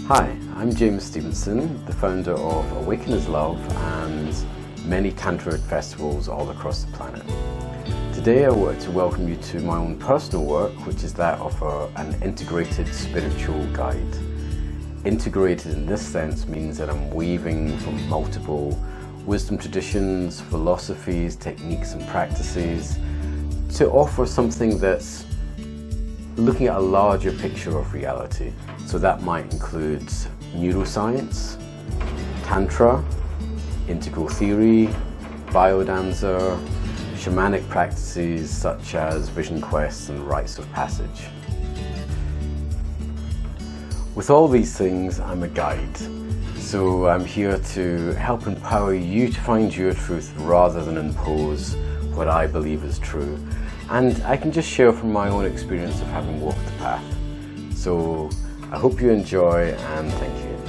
Hi, I'm James Stevenson, the founder of Awaken is Love and many Tantra festivals all across the planet. Today I want to welcome you to my own personal work, which is that of an integrated spiritual guide. Integrated in this sense means that I'm weaving from multiple wisdom traditions, philosophies, techniques and practices to offer something that's looking at a larger picture of reality. So that might include neuroscience, Tantra, integral theory, Biodanza, shamanic practices such as vision quests and rites of passage. With all these things, I'm a guide. So I'm here to help empower you to find your truth rather than impose what I believe is true. And I can just share from my own experience of having walked the path. So I hope you enjoy, and thank you.